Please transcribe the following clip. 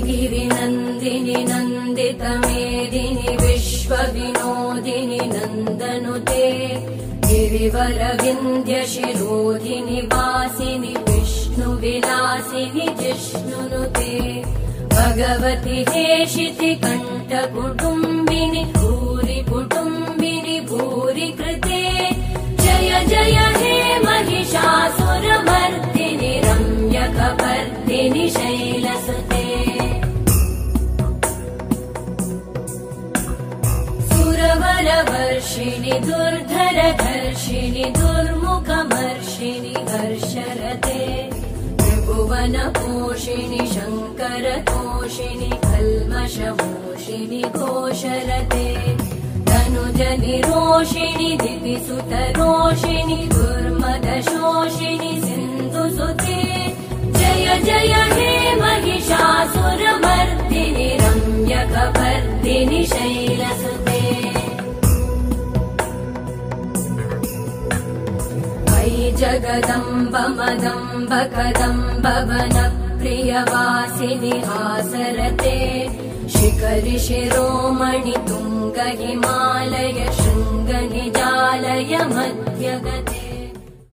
गिरिनन्दिनि नन्दितमेदिनि विश्वविनोदिनि नन्दनुते गिरिवरविन्द्यशिरोधिनि वासिनि विष्णुविलासिनि जिष्णुनुते भगवति हेशिति कण्ठकुटुम्बिनि भूरि कुटुम्बिनि भूरि कृते जय जय हे महिषासुरमर्दिनि रम्यकपर्दिनि शैलसुते सुरवरवर्षिणि दुर्धरधर्षिणि दुर्मुखमर्षिणि हर्षरते त्रिभुवनपोषिणि शङ्करतोषिणि कल्मषमोषिणि घोषरते तनुजनिरोषिणि दिविसुतरोषिणि दुर्मदशोषिणि सिन्धुसुते जय जय हे महिषासुरमर्दिनि रम्यकपर्दिनि शैलसुते अयि जगदम्ब मदम्ब कदम्ब वनप्रियवासिनि हासरते शिखरि शिरोमणि तुङ्ग हिमालय शृङ्ग निजालय मध्यगते।